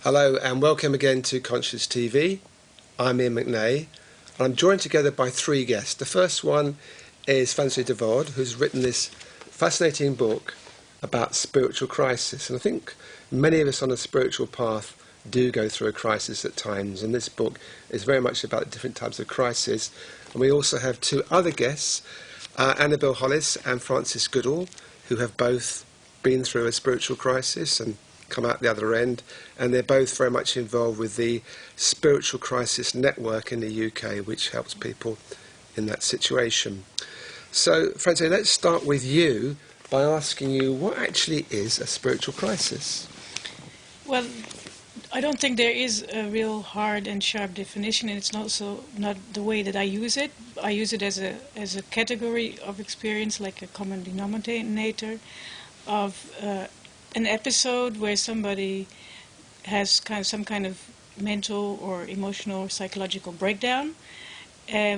Hello and welcome again to Conscious TV. I'm Iain McNay and I'm joined together by three guests. The first one is Fransje De Waard, who's written this fascinating book about spiritual crisis. And I think many of us on a spiritual path do go through a crisis at times, and this book is very much about the different types of crisis. And we also have two other guests, Annabel Hollis and Francis Goodhall, who have both been through a spiritual crisis and come out the other end, and they're both very much involved with the Spiritual Crisis Network in the UK, which helps people in that situation. So, Fransje, let's start with you by asking you, what actually is a spiritual crisis? Well, I don't think there is a real hard and sharp definition, and it's also not the way that I use it. I use it as a category of experience, like a common denominator of an episode where somebody has some kind of mental or emotional or psychological breakdown,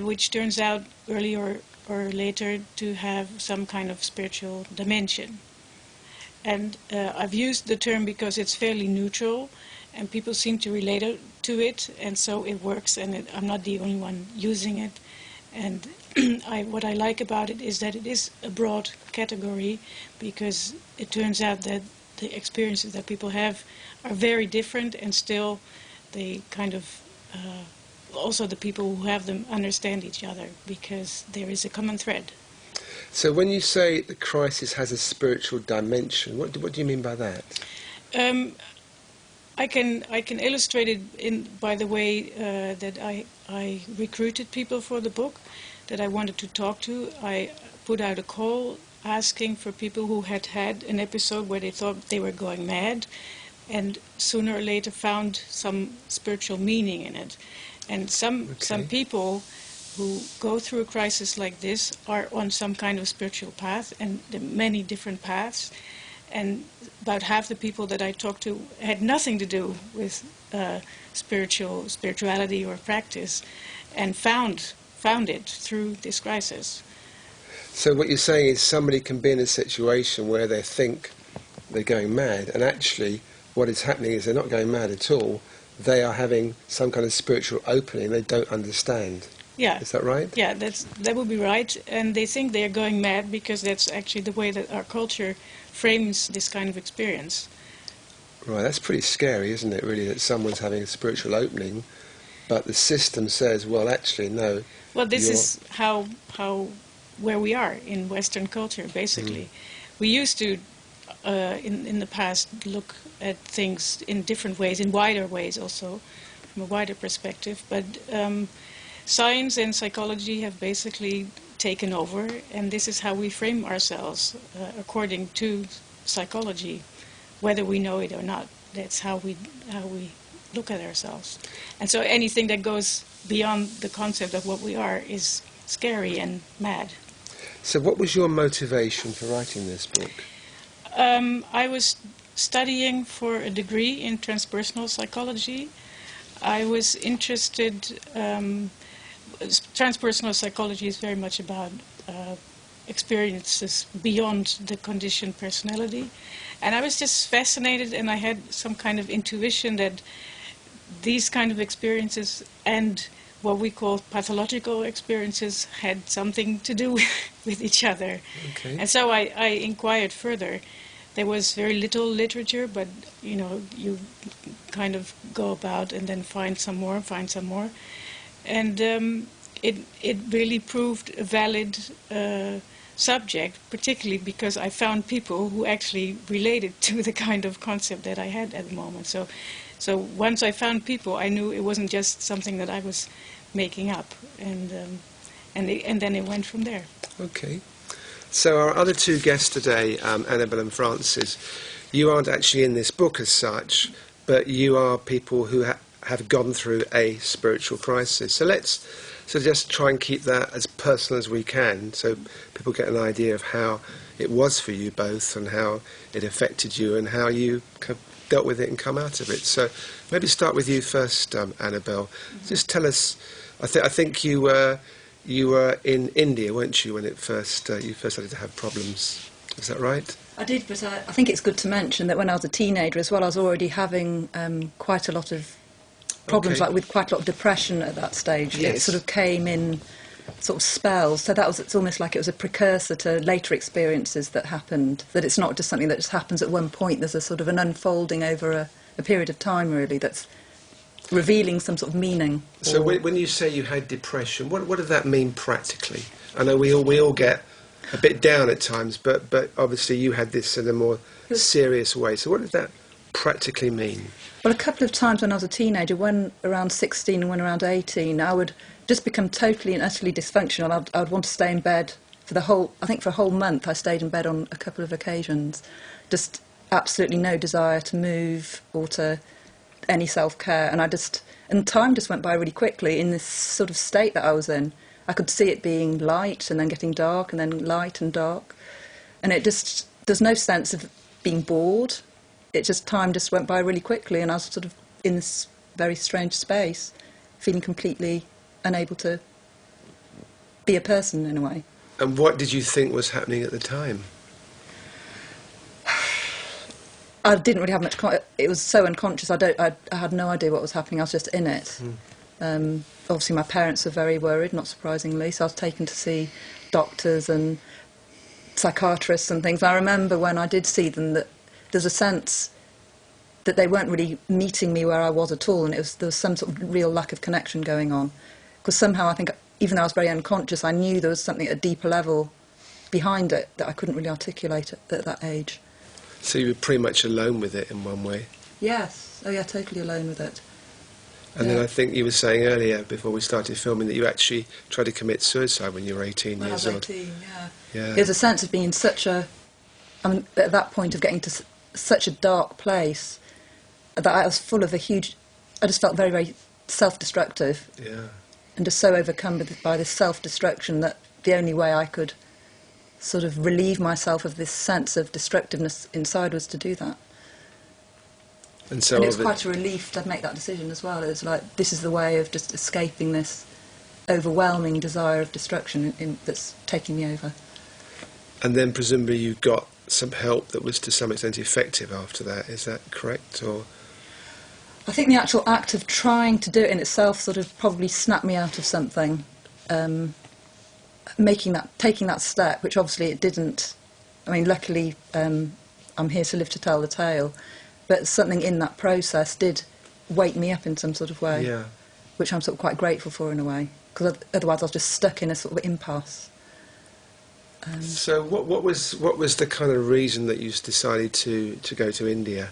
which turns out earlier or later to have some kind of spiritual dimension. And I've used the term because it's fairly neutral and people seem to relate to it, and so it works, and I'm not the only one using it. And what I like about it is that it is a broad category, because it turns out that the experiences that people have are very different, and still they kind of also the people who have them understand each other, because there is a common thread. So when you say the crisis has a spiritual dimension, what do you mean by that? I can illustrate it by the way that I recruited people for the book that I wanted to talk to. I put out a call asking for people who had had an episode where they thought they were going mad, and sooner or later found some spiritual meaning in it. And some people who go through a crisis like this are on some kind of spiritual path, and there are many different paths. And about half the people that I talked to had nothing to do with spirituality or practice, and found it through this crisis. So what you're saying is somebody can be in a situation where they think they're going mad, and actually what is happening is they're not going mad at all. They are having some kind of spiritual opening they don't understand. Yeah. Is that right? Yeah, that would be right. And they think they're going mad because that's actually the way that our culture frames this kind of experience. Right, that's pretty scary, isn't it, really, that someone's having a spiritual opening, but the system says, well, actually, no. Well, this is how where we are in Western culture, basically. We used to, in the past, look at things in different ways, in wider ways also, from a wider perspective. But science and psychology have basically taken over, and this is how we frame ourselves according to psychology, whether we know it or not. That's how we look at ourselves. And so anything that goes beyond the concept of what we are is scary and mad. So what was your motivation for writing this book? I was studying for a degree in transpersonal psychology. I was interested... transpersonal psychology is very much about experiences beyond the conditioned personality. And I was just fascinated, and I had some kind of intuition that these kind of experiences and what we call pathological experiences had something to do with each other. Okay. And so I inquired further. There was very little literature, but you kind of go about and then find some more. And it really proved a valid subject, particularly because I found people who actually related to the kind of concept that I had at the moment. So once I found people, I knew it wasn't just something that I was making up, and then it went from there. Okay. So our other two guests today, Annabel and Francis, you aren't actually in this book as such, but you are people who have gone through a spiritual crisis. So let's just try and keep that as personal as we can, so people get an idea of how it was for you both and how it affected you and how you dealt with it and come out of it. So maybe start with you first, Annabel. Mm-hmm. Just tell us. I think you were in India, weren't you, when you first started to have problems? Is that right? I did, but I think it's good to mention that when I was a teenager as well, I was already having quite a lot of problems, like with quite a lot of depression at that stage. Yes. It sort of came in sort of spells. So it's almost like it was a precursor to later experiences that happened, that it's not just something that just happens at one point. There's a sort of an unfolding over a period of time, really, that's revealing some sort of meaning. So when you say you had depression, what does that mean practically? I know we all get a bit down at times, but obviously you had this in a more serious way. So what does that practically mean? Well, a couple of times when I was a teenager, when around 16 and when around 18, I would just become totally and utterly dysfunctional. I would want to stay in bed for a whole month I stayed in bed on a couple of occasions. Just absolutely no desire to move or to any self-care. And time just went by really quickly in this sort of state that I was in. I could see it being light and then getting dark and then light and dark. And there's no sense of being bored. Time just went by really quickly, and I was sort of in this very strange space, feeling completely unable to be a person in a way. And what did you think was happening at the time? I didn't really have much. It was so unconscious. I had no idea what was happening. I was just in it. Obviously, my parents were very worried, not surprisingly. So I was taken to see doctors and psychiatrists and things. I remember when I did see them that there's a sense that they weren't really meeting me where I was at all, and there was some sort of real lack of connection going on. Because somehow I think, even though I was very unconscious, I knew there was something at a deeper level behind it that I couldn't really articulate at that age. So you were pretty much alone with it in one way? Yes. Oh yeah, totally alone with it. And then I think you were saying earlier, before we started filming, that you actually tried to commit suicide when you were 18 years old. When I was 18, Yeah. There's a sense of being in at that point of getting to such a dark place that I was full of I just felt very, very self-destructive. Yeah. And just so overcome by this self-destruction that the only way I could sort of relieve myself of this sense of destructiveness inside was to do that. And it was quite a relief to make that decision as well. It was like, this is the way of just escaping this overwhelming desire of destruction that's taking me over. And then presumably you got some help that was to some extent effective after that. That correct? Or I think the actual act of trying to do it in itself sort of probably snapped me out of something. Taking that step, which obviously it didn't. I mean, luckily, I'm here to live to tell the tale. But something in that process did wake me up in some sort of way, which I'm sort of quite grateful for in a way, because otherwise I was just stuck in a sort of impasse. So what was the kind of reason that you decided to go to India?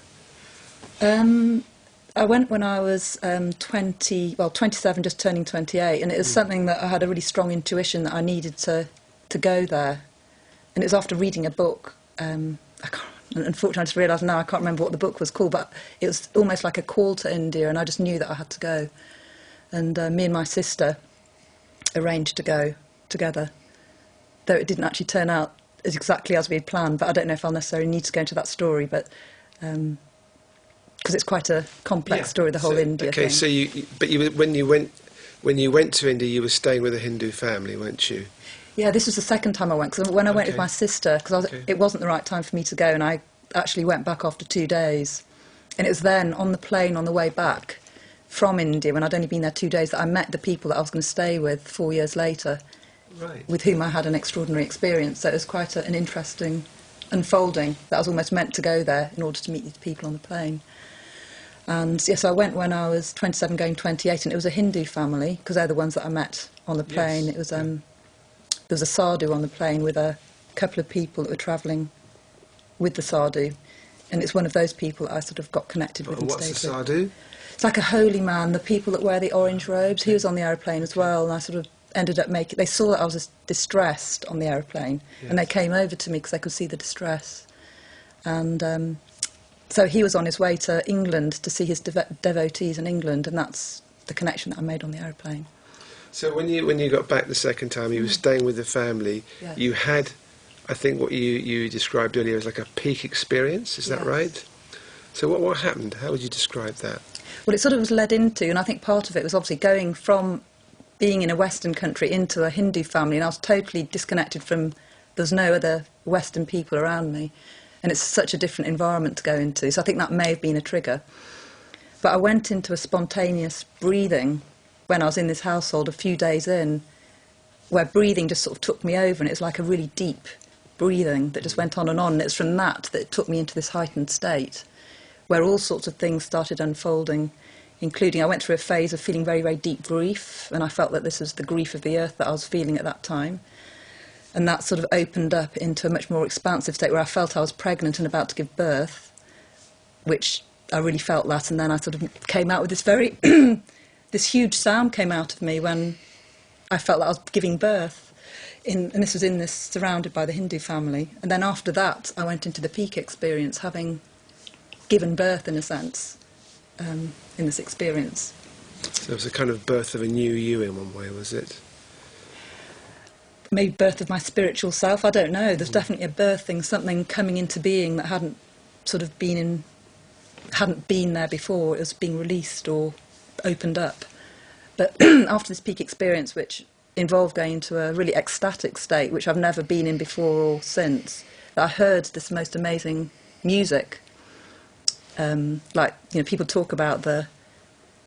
I went when I was 27, just turning 28, and it was something that I had a really strong intuition that I needed to go there. And it was after reading a book. Unfortunately, I just realised now I can't remember what the book was called, but it was almost like a call to India, and I just knew that I had to go. And me and my sister arranged to go together, though it didn't actually turn out exactly as we had planned, but I don't know if I'll necessarily need to go into that story, but because it's quite a complex story, the whole India thing. So when you went to India, you were staying with a Hindu family, weren't you? Yeah, this was the second time I went, because when I went with my sister, because it wasn't the right time for me to go, and I actually went back after 2 days. And it was then, on the plane on the way back from India, when I'd only been there 2 days, that I met the people that I was going to stay with 4 years later, with whom I had an extraordinary experience. So it was quite an interesting unfolding, that I was almost meant to go there in order to meet these people on the plane. And yes, I went when I was 27, going 28, and it was a Hindu family, because they're the ones that I met on the plane. It was there was a sadhu on the plane with a couple of people that were travelling with the sadhu, and it's one of those people that I sort of got connected with and stayed with. What's a sadhu? It's like a holy man, the people that wear the orange robes. He was on the aeroplane as well, and I sort of ended up they saw that I was distressed on the aeroplane, and they came over to me because they could see the distress. And so he was on his way to England to see his devotees in England, and that's the connection that I made on the aeroplane. So when you got back the second time, you were staying with the family. Yes. You had, I think, what you described earlier as like a peak experience. Is that right? So what happened? How would you describe that? Well, it sort of was led into, and I think part of it was obviously going from being in a Western country into a Hindu family, and I was totally disconnected from. There was no other Western people around me. And it's such a different environment to go into. So I think that may have been a trigger. But I went into a spontaneous breathing when I was in this household a few days in, where breathing just sort of took me over, and it was like a really deep breathing that just went on. And it's from that it took me into this heightened state, where all sorts of things started unfolding, including I went through a phase of feeling very, very deep grief, and I felt that this was the grief of the earth that I was feeling at that time. And that sort of opened up into a much more expansive state where I felt I was pregnant and about to give birth, which I really felt that. And then I sort of came out with this very, this huge sound came out of me when I felt that I was giving birth. And this was in this, surrounded by the Hindu family. And then after that, I went into the peak experience, having given birth, in a sense, in this experience. So it was a kind of birth of a new you in one way, was it? Maybe birth of my spiritual self, I don't know. There's definitely a birthing, something coming into being that hadn't sort of hadn't been there before. It was being released or opened up. But after this peak experience, which involved going into a really ecstatic state, which I've never been in before or since, I heard this most amazing music. People talk about the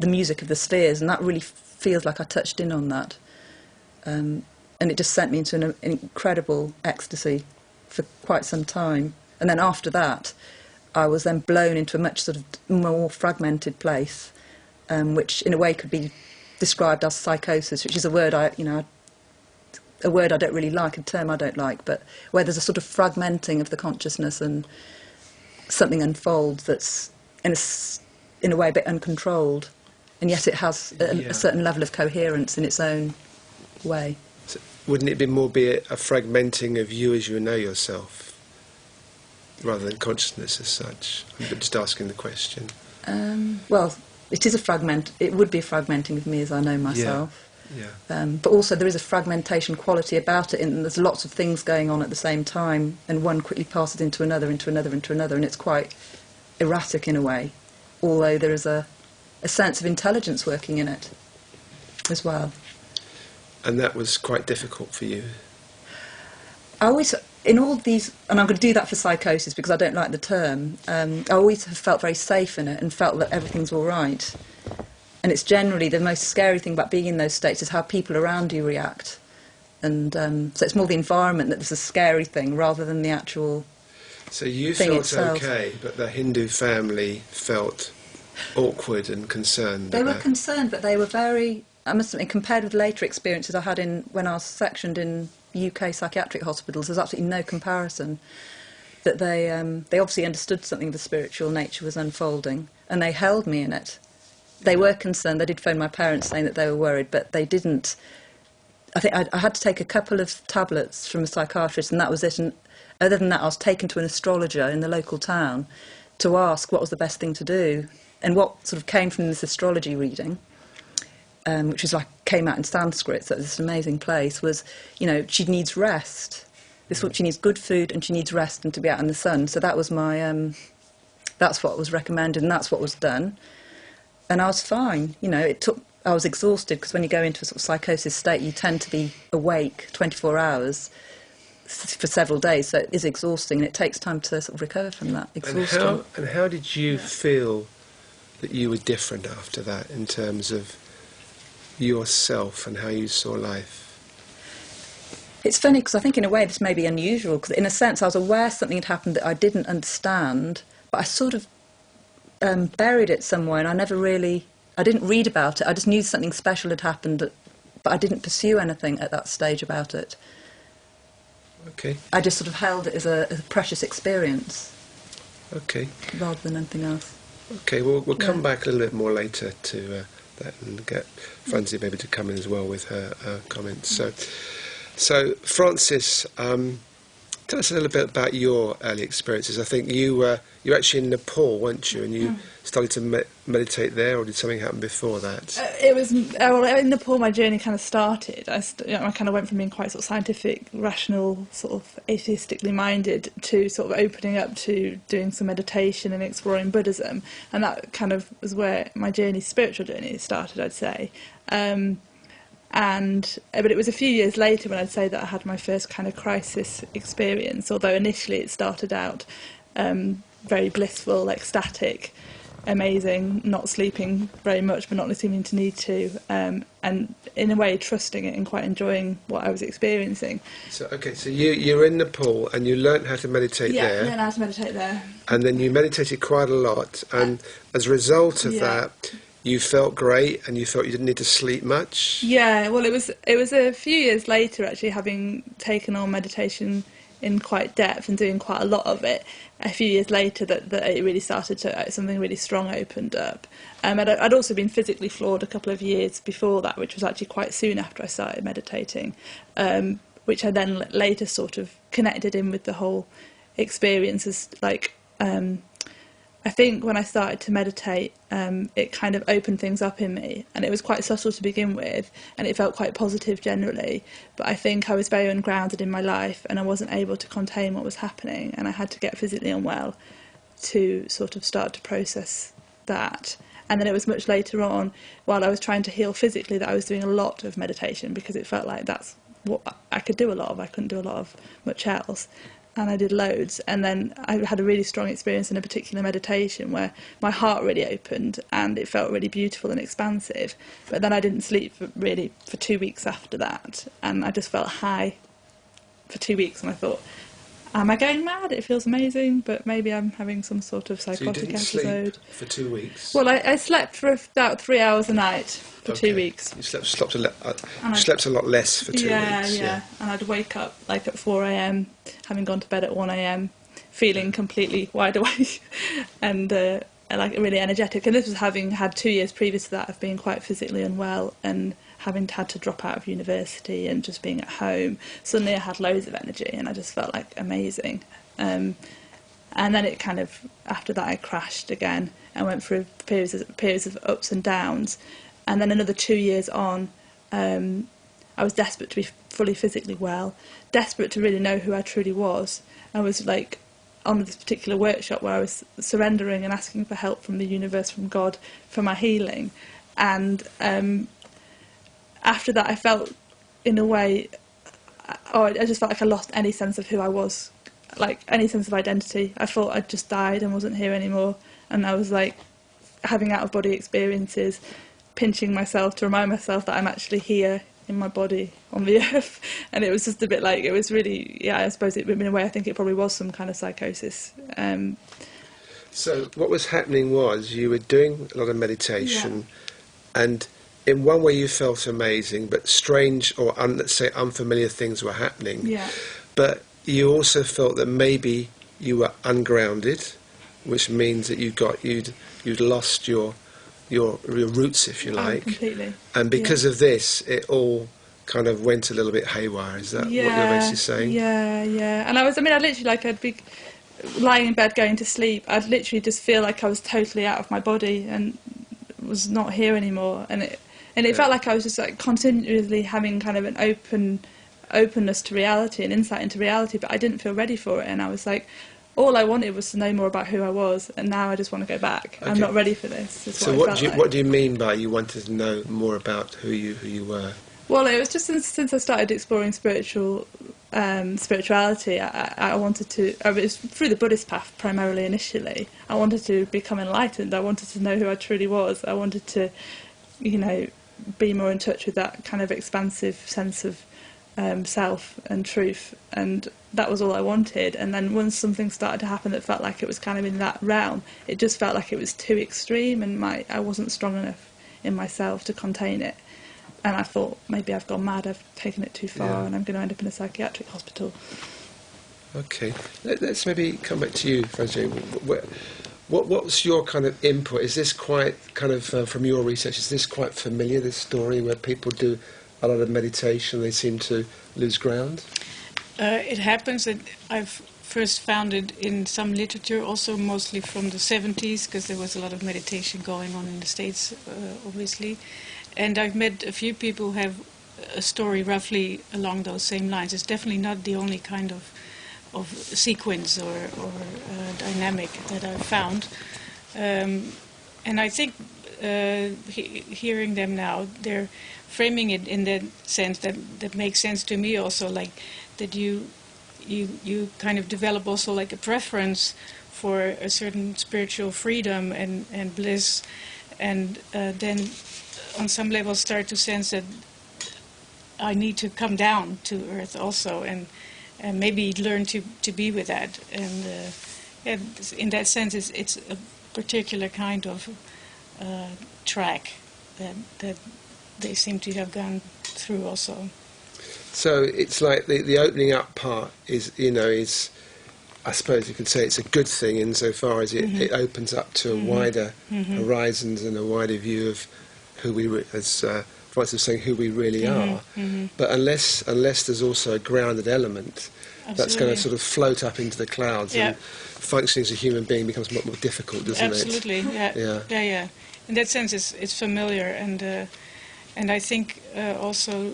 music of the spheres, and that really feels like I touched in on that. And it just sent me into an incredible ecstasy for quite some time. And then after that, I was then blown into a much sort of more fragmented place, which in a way could be described as psychosis, which is a word I don't really like, a term I don't like, but where there's a sort of fragmenting of the consciousness and something unfolds that's in a way a bit uncontrolled, and yet it has a certain level of coherence in its own way. So wouldn't it be a fragmenting of you as you know yourself, rather than consciousness as such? I'm just asking the question. Well, it is a fragment. It would be a fragmenting of me as I know myself. Yeah. But also there is a fragmentation quality about it, and there's lots of things going on at the same time, and one quickly passes into another, into another, into another, and it's quite erratic in a way, although there is a sense of intelligence working in it as well. And that was quite difficult for you? I always, in all these, and I'm going to do that for psychosis because I don't like the term, I always have felt very safe in it and felt that everything's all right. And it's generally the most scary thing about being in those states is how people around you react. And so it's more the environment that's a scary thing rather than the actual So you thing felt itself. okay, but the Hindu family felt awkward and concerned? They were concerned, but they were very, I must admit, compared with later experiences I had when I was sectioned in UK psychiatric hospitals, there's absolutely no comparison. That they obviously understood something of the spiritual nature was unfolding, and they held me in it. They were concerned. They did phone my parents saying that they were worried, but they didn't. I think I had to take a couple of tablets from a psychiatrist, and that was it. And other than that, I was taken to an astrologer in the local town to ask what was the best thing to do. And what sort of came from this astrology reading, which was came out in Sanskrit, so it was this amazing place, was, she needs rest. She needs good food and she needs rest and to be out in the sun. So that was that's what was recommended, and that's what was done. And I was fine. I was exhausted because when you go into a sort of psychosis state, you tend to be awake 24 hours for several days. So it is exhausting, and it takes time to sort of recover from that exhaustion. And how did you feel that you were different after that in terms of yourself and how you saw life? It's funny because I think in a way this may be unusual, because in a sense I was aware something had happened that I didn't understand, but I sort of buried it somewhere, and I didn't read about it. I just knew something special had happened, but I didn't pursue anything at that stage about it. Okay. I just sort of held it as a precious experience. Okay. Rather than anything else. Okay, we'll come back a little bit more later to that and get Fransje maybe to come in as well with her comments. So Francis, tell us a little bit about your early experiences. I think you were actually in Nepal, weren't you? And you started to meditate there, or did something happen before that? It was in Nepal. My journey kind of started. I kind of went from being quite sort of scientific, rational, sort of atheistically minded, to sort of opening up to doing some meditation and exploring Buddhism, and that kind of was where my spiritual journey started, I'd say. But it was a few years later when I'd say that I had my first kind of crisis experience, although initially it started out very blissful, ecstatic, amazing, not sleeping very much but not seeming to need to, and in a way trusting it and quite enjoying what I was experiencing. So you're in Nepal and you learnt how to meditate there. Yeah, learned how to meditate there. And then you meditated quite a lot, and as a result of that, you felt great and you felt you didn't need to sleep much. Yeah, well, it was a few years later, actually, having taken on meditation in quite depth and doing quite a lot of it, a few years later that it really started to, something really strong opened up. I'd also been physically floored a couple of years before that, which was actually quite soon after I started meditating, which I then later sort of connected in with the whole experience as I think when I started to meditate, it kind of opened things up in me, and it was quite subtle to begin with, and it felt quite positive generally, but I think I was very ungrounded in my life and I wasn't able to contain what was happening, and I had to get physically unwell to sort of start to process that. And then it was much later on, while I was trying to heal physically, that I was doing a lot of meditation, because it felt like that's what I could do a lot of. I couldn't do a lot of much else. And I did loads, and then I had a really strong experience in a particular meditation where my heart really opened and it felt really beautiful and expansive, but then I didn't sleep for 2 weeks after that, and I just felt high for 2 weeks, and I thought, am I going mad? It feels amazing, but maybe I'm having some sort of psychotic episode. Sleep for 2 weeks? Well, I slept for about 3 hours a night for 2 weeks. You slept a lot less for 2 weeks. Yeah. And I'd wake up at 4 a.m, having gone to bed at 1 a.m, feeling completely wide awake and really energetic. And this was having had 2 years previous to that of being quite physically unwell and having had to drop out of university and just being at home. Suddenly I had loads of energy and I just felt amazing. And then it kind of, after that I crashed again and went through periods of ups and downs. And then another 2 years on, I was desperate to be fully physically well, desperate to really know who I truly was. I was on this particular workshop where I was surrendering and asking for help from the universe, from God, for my healing. And after that I felt, in a way, I just felt like I lost any sense of who I was, any sense of identity. I thought I'd just died and wasn't here anymore, and I was having out-of-body experiences, pinching myself to remind myself that I'm actually here in my body on the earth. And it was just a bit it was really, I suppose in a way I think it probably was some kind of psychosis. So what was happening was you were doing a lot of meditation, and in one way you felt amazing, but strange or let's say unfamiliar things were happening. Yeah. But you also felt that maybe you were ungrounded, which means that you'd lost your roots, if you like. Completely. And because of this, it all kind of went a little bit haywire. Is that what you're basically saying? Yeah. And I'd literally I'd be lying in bed going to sleep. I'd literally just feel like I was totally out of my body and was not here anymore. And it felt like I was just continually having kind of an openness to reality and insight into reality, but I didn't feel ready for it. And I was all I wanted was to know more about who I was, and now I just want to go back. Okay. I'm not ready for this. So what do you mean by you wanted to know more about who you were? Well, it was just since I started exploring spirituality, I wanted to. It was through the Buddhist path primarily initially. I wanted to become enlightened. I wanted to know who I truly was. I wanted to, be more in touch with that kind of expansive sense of self and truth, and that was all I wanted. And then once something started to happen that felt like it was kind of in that realm, it just felt like it was too extreme, and I wasn't strong enough in myself to contain it. And I thought, maybe I've gone mad, I've taken it too far, and I'm going to end up in a psychiatric hospital. Okay, let's maybe come back to you, Fransje. What's your kind of input? Is this quite kind of, from your research, is this quite familiar, this story where people do a lot of meditation, they seem to lose ground? It happens that I've first found it in some literature, also mostly from the 70s, because there was a lot of meditation going on in the States, obviously. And I've met a few people who have a story roughly along those same lines. It's definitely not the only kind of sequence or dynamic that I've found. And I think hearing them now, they're framing it in that sense that makes sense to me also, like that you kind of develop also like a preference for a certain spiritual freedom and bliss, and then on some level start to sense that I need to come down to earth also, and maybe learn to be with that. And in that sense, it's a particular kind of track that they seem to have gone through also. So it's like the opening up part is, I suppose you could say it's a good thing insofar as it opens up to a wider horizons and a wider view of who we, as Francis was saying, who we really are. But unless there's also a grounded element that's going to sort of float up into the clouds, and functioning as a human being becomes a lot more difficult, doesn't it? Absolutely, yeah. In that sense, it's familiar, and I think also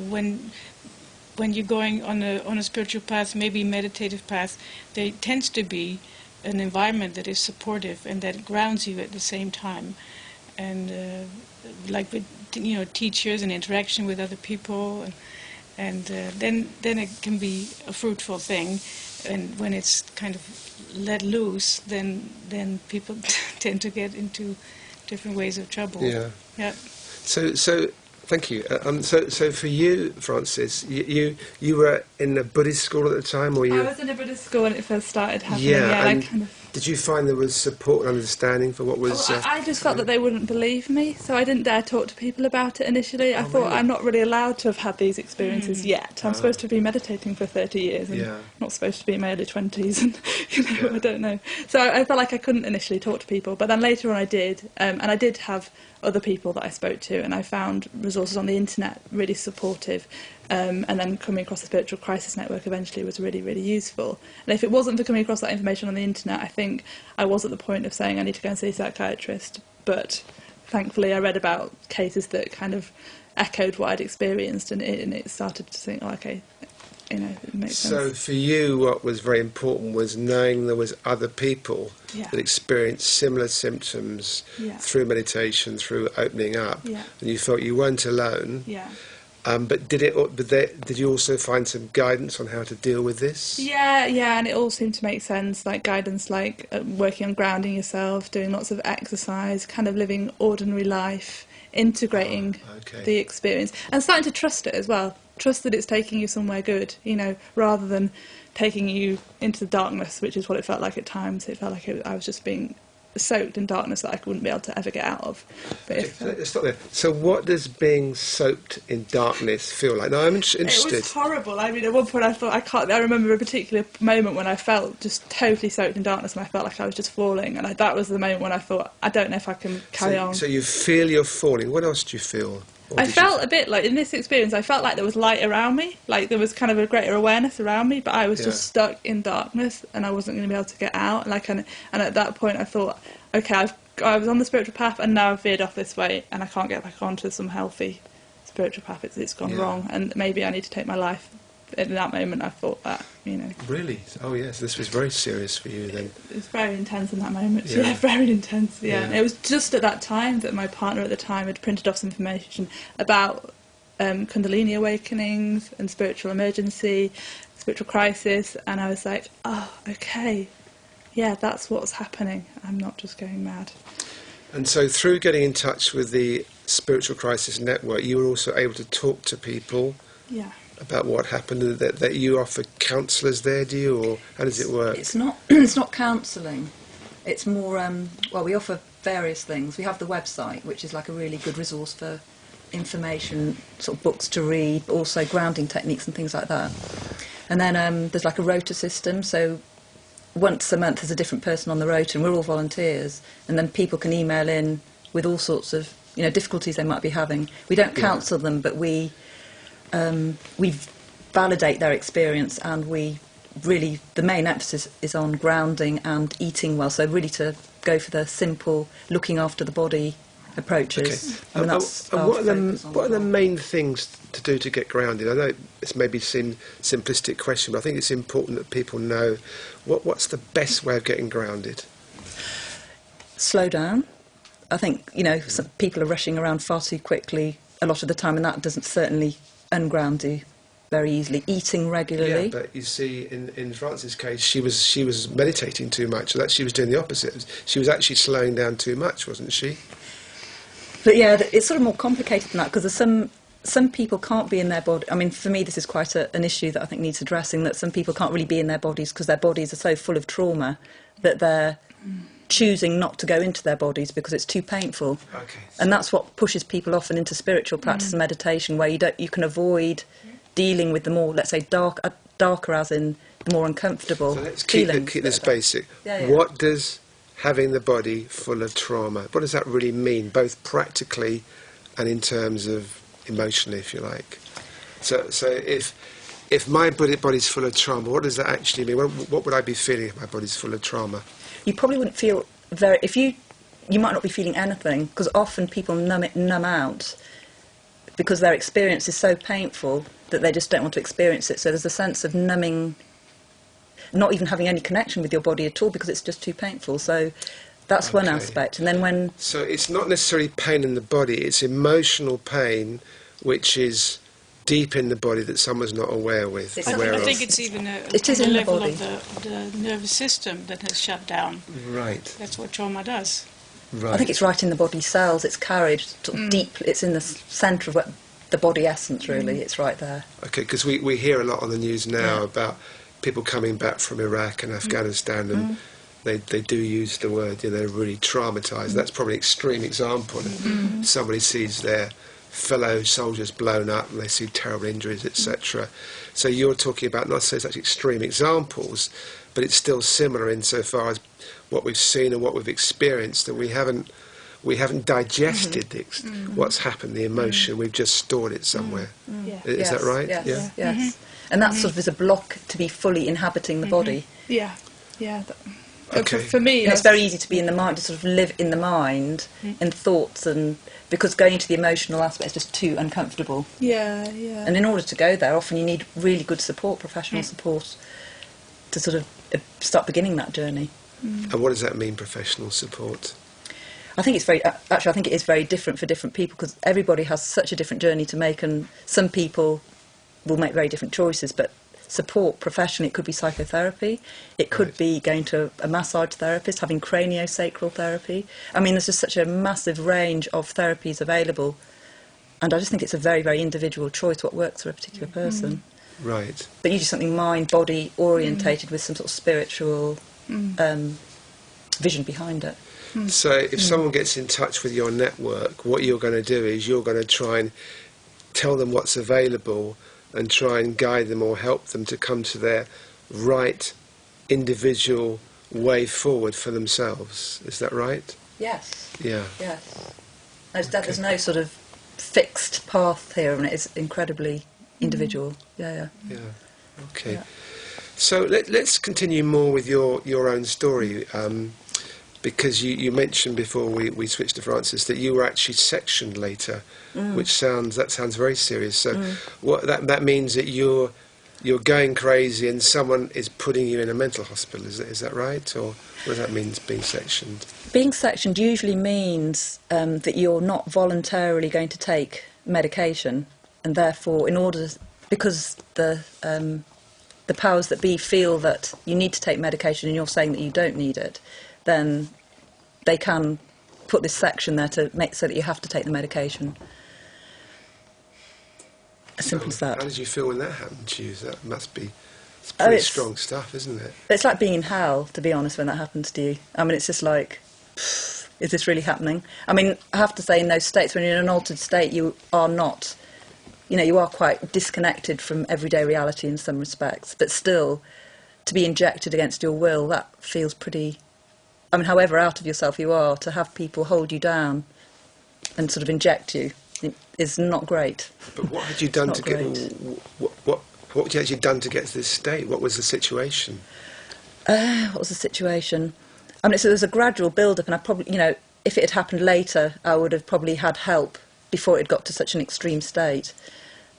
when you're going on a spiritual path, maybe meditative path, there tends to be an environment that is supportive and that grounds you at the same time, and like with teachers and interaction with other people, and then it can be a fruitful thing. And when it's kind of let loose, then people tend to get into different ways of trouble. Yeah. So thank you. So for you, Francis, you were in a Buddhist school at the time, or you? I was in a Buddhist school when it first started happening. And did you find there was support and understanding for what was? I just felt that they wouldn't believe me, so I didn't dare talk to people about it initially. I thought, really? I'm not really allowed to have had these experiences yet. I'm supposed to be meditating for 30 years, and not supposed to be in my early 20s, and I don't know. So I felt like I couldn't initially talk to people, but then later on I did, and I did have other people that I spoke to, and I found resources on the internet really supportive. And then coming across the Spiritual Crisis Network eventually was really, really useful. And if it wasn't for coming across that information on the internet, I think I was at the point of saying I need to go and see a psychiatrist. But thankfully I read about cases that kind of echoed what I'd experienced, and it started to think, okay, it makes sense. So for you, what was very important was knowing there was other people that experienced similar symptoms through meditation, through opening up, and you felt you weren't alone. But did you also find some guidance on how to deal with this? Yeah, and it all seemed to make sense, like guidance like working on grounding yourself, doing lots of exercise, kind of living ordinary life, integrating the experience, and starting to trust it as well. Trust that it's taking you somewhere good, rather than taking you into the darkness, which is what it felt like at times. It felt like I was just being soaked in darkness that I wouldn't be able to ever get out of. But let's stop there. So what does being soaked in darkness feel like? Now, I'm interested. It was horrible. I mean, at one point I thought, I remember a particular moment when I felt just totally soaked in darkness, and I felt like I was just falling, and that was the moment when I thought, I don't know if I can carry on. So you feel you're falling. What else do you feel? I felt a bit like, in this experience, I felt like there was light around me, like there was kind of a greater awareness around me, but I was just stuck in darkness, and I wasn't going to be able to get out. And at that point I thought, okay, I was on the spiritual path, and now I've veered off this way, and I can't get back onto some healthy spiritual path. It's gone wrong, and maybe I need to take my life. In that moment I thought that, Really? Oh yes, this was very serious for you then. It was very intense in that moment. Yeah, very intense. Yeah. It was just at that time that my partner at the time had printed off some information about Kundalini awakenings and spiritual emergency, spiritual crisis, and I was like, oh, okay, yeah, that's what's happening. I'm not just going mad. And so through getting in touch with the Spiritual Crisis Network, you were also able to talk to people about what happened, that you offer counsellors there, do you, or how does it work? It's not counselling. It's more, we offer various things. We have the website, which is like a really good resource for information, sort of books to read, but also grounding techniques and things like that. And then there's like a rota system, so once a month there's a different person on the rota, and we're all volunteers, and then people can email in with all sorts of difficulties they might be having. We don't counsel them, but we validate their experience, and the main emphasis is on grounding and eating well, so really to go for the simple looking after the body approaches. Okay. What are the main things to do to get grounded? I know it's maybe seem simplistic question, but I think it's important that people know what's the best way of getting grounded. slow down. I think, some people are rushing around far too quickly a lot of the time, and that doesn't certainly unground you very easily. Eating regularly. Yeah, but you see, in France's case, she was meditating too much, so that she was doing the opposite. She was actually slowing down too much, wasn't she? But yeah, it's sort of more complicated than that, because there's some people can't be in their body. I mean, for me, this is quite an issue that I think needs addressing, that some people can't really be in their bodies because their bodies are so full of trauma that they're choosing not to go into their bodies because it's too painful. Okay. And that's what pushes people often into spiritual practice and meditation, where you can avoid dealing with the more, let's say, darker as in the more uncomfortable So let's feelings. keep this basic. Yeah. What does having the body full of trauma, what does that really mean, both practically and in terms of emotionally, if you like? So if my body's full of trauma, what does that actually mean? What would I be feeling if my body's full of trauma? You probably wouldn't feel you might not be feeling anything, because often people numb out because their experience is so painful that they just don't want to experience it. So there's a sense of numbing, not even having any connection with your body at all because it's just too painful. So that's one aspect. And then So it's not necessarily pain in the body, it's emotional pain which is deep in the body that someone's not aware I of. think it's even It is on in the the level body. of the nervous system that has shut down. Right. That's what trauma does. Right. I think it's right in the body cells. It's carried sort of deep. It's in the centre of the body essence, really. It's right there. Okay, because we hear a lot on the news now about people coming back from Iraq and Afghanistan, and they do use the word, they're really traumatised. That's probably an extreme example. Somebody sees their fellow soldiers blown up and they see terrible injuries, etc. So you're talking about, not so such extreme examples, but it's still similar insofar as what we've seen and what we've experienced, that we haven't digested what's happened, the emotion. We've just stored it somewhere. Is that right? Yes. Yes. And that sort of is a block to be fully inhabiting the body. Yeah. Okay. For me, It's very easy to be in the mind, to sort of live in the mind, in thoughts, and because going into the emotional aspect is just too uncomfortable. Yeah. And in order to go there, often you need really good support, professional support, to sort of start beginning that journey. And what does that mean, professional support? I think it's I think it is very different for different people, because everybody has such a different journey to make, and some people will make very different choices, but support professionally, it could be psychotherapy, it could be going to a massage therapist, having craniosacral therapy. I mean, there's just such a massive range of therapies available, and I just think it's a very, very individual choice what works for a particular person. Right. But usually something mind-body orientated with some sort of spiritual vision behind it. So if someone gets in touch with your network, what you're going to do is you're going to try and tell them what's available and try and guide them or help them to come to their right individual way forward for themselves. Is that right? Yes. Yeah. Yes. There's no sort of fixed path here, and it's incredibly individual. Yeah. Okay. Yeah. So let's continue more with your own story, because you mentioned before we switched to Francis that you were actually sectioned later, which sounds very serious. So what that means that you're going crazy and someone is putting you in a mental hospital. Is that right? Or what does that mean, being sectioned? Being sectioned usually means that you're not voluntarily going to take medication, and therefore, because the powers that be feel that you need to take medication and you're saying that you don't need it, then they can put this section there to make so that you have to take the medication. As simple as that. How did you feel when that happened to you? That must be pretty strong stuff, isn't it? It's like being in hell, to be honest, when that happens to you. I mean, it's just like, is this really happening? I mean, I have to say, in those states, when you're in an altered state, you are not, you are quite disconnected from everyday reality in some respects, but still, to be injected against your will, that feels pretty... I mean, however out of yourself you are, to have people hold you down and sort of inject you is not great. But what had you done to get... What had you actually done to get to this state? What was the situation? What was the situation? I mean, so there was a gradual build-up, and I probably, if it had happened later, I would have probably had help before it got to such an extreme state.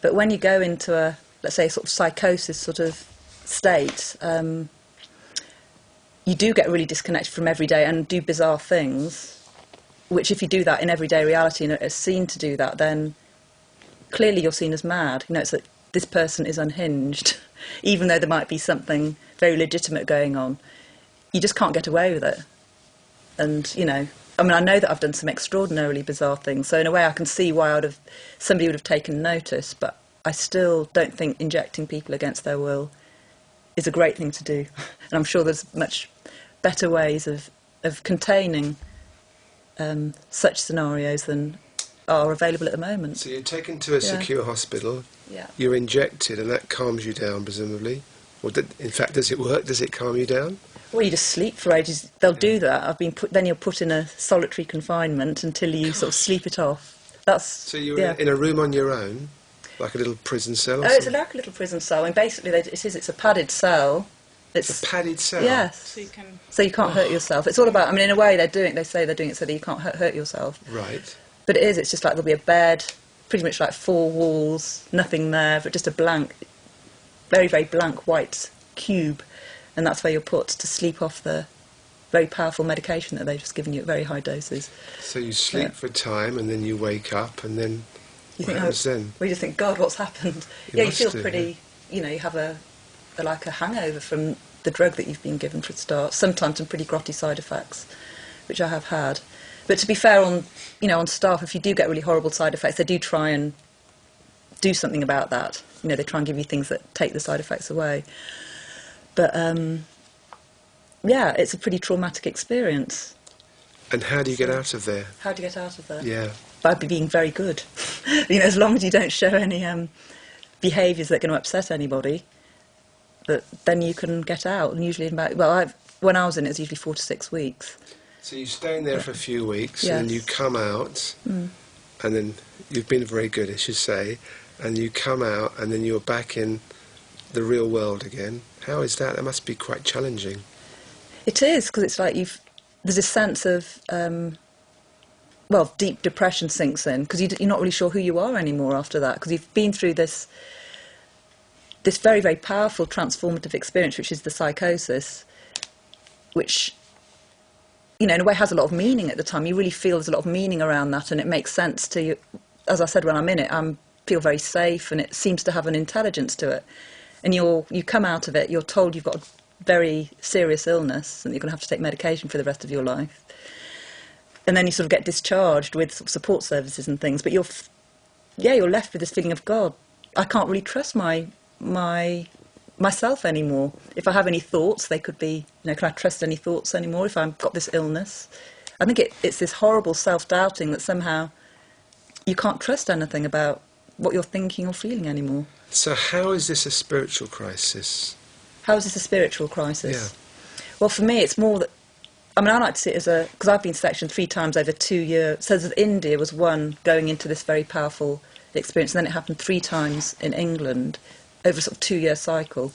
But when you go into a, let's say, sort of psychosis sort of state, you do get really disconnected from every day and do bizarre things, which if you do that in everyday reality and are seen to do that, then clearly you're seen as mad. You know, it's that this person is unhinged, even though there might be something very legitimate going on. You just can't get away with it. And, you know, I mean, I know that I've done some extraordinarily bizarre things, so in a way I can see why somebody would have taken notice, but I still don't think injecting people against their will is a great thing to do. And I'm sure there's much better ways of containing such scenarios than are available at the moment. So you're taken to a secure hospital, Yeah. you're injected, and that calms you down, presumably? Or in fact, does it work? Does it calm you down? Well, you just sleep for ages. They'll do that. Then you're put in a solitary confinement until you sort of sleep it off. So you're in a room on your own, like a little prison cell? Or It's something? like a little prison cell. And basically, it's a padded cell. It's a padded cell? Yes. So you can't hurt yourself. It's all about, I mean, in a way, they say they're doing it so that you can't hurt yourself. Right. But it's just like there'll be a bed, pretty much like 4 walls, nothing there, but just a blank, very, very blank white cube. And that's where you're put to sleep off the very powerful medication that they've just given you at very high doses. So you sleep for a time, and then you wake up, and then what happens then? Well, you just think, God, what's happened? You feel pretty, you know, you have like a hangover from the drug that you've been given for a start. Sometimes some pretty grotty side effects, which I have had. But to be fair on staff, if you do get really horrible side effects, they do try and do something about that. You know, they try and give you things that take the side effects away. But, it's a pretty traumatic experience. And how do you get out of there? How do you get out of there? Yeah. By being very good. You know, as long as you don't show any behaviours that are going to upset anybody, but then you can get out. And usually when I was in it was usually 4 to 6 weeks. So you stay in there for a few weeks, Yes. and you come out, and then you've been very good, I should say, and you come out, and then you're back in the real world again. How is that? That must be quite challenging. It is, because it's like there's a sense of, deep depression sinks in, because you're not really sure who you are anymore after that, because you've been through this very, very powerful transformative experience, which is the psychosis, which, you know, in a way has a lot of meaning at the time. You really feel there's a lot of meaning around that, and it makes sense to you. As I said, when I'm in it, I feel very safe, and it seems to have an intelligence to it. And you come out of it, you're told you've got a very serious illness and you're going to have to take medication for the rest of your life. And then you sort of get discharged with sort of support services and things. But you're left with this feeling of, God, I can't really trust myself anymore. If I have any thoughts, they could be, you know, can I trust any thoughts anymore if I've got this illness? I think it's this horrible self-doubting that somehow you can't trust anything about what you're thinking or feeling anymore. So how is this a spiritual crisis? How is this a spiritual crisis? Yeah. Well, for me, it's more that, I mean, I like to see it as because I've been sectioned 3 times over 2 years. So India was one going into this very powerful experience, and then it happened 3 times in England over a sort of 2-year cycle.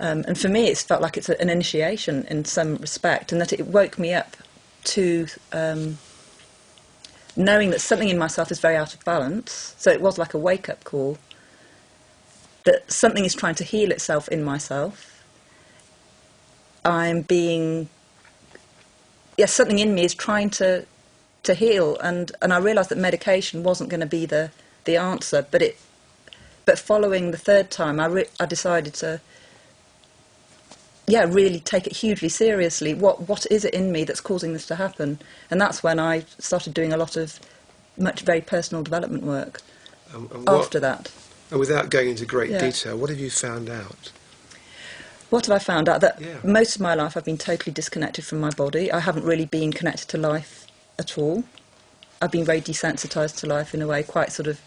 And for me, it's felt like it's an initiation in some respect, and that it woke me up to knowing that something in myself is very out of balance. So it was like a wake-up call, that something is trying to heal itself in myself. Something in me is trying to heal, and I realised that medication wasn't going to be the answer, but following the 3rd time, I decided to really take it hugely seriously. What is it in me that's causing this to happen? And that's when I started doing a lot of very personal development work after that. And without going into great detail, what have you found out? What have I found out? That most of my life I've been totally disconnected from my body. I haven't really been connected to life at all. I've been very desensitised to life in a way, quite sort of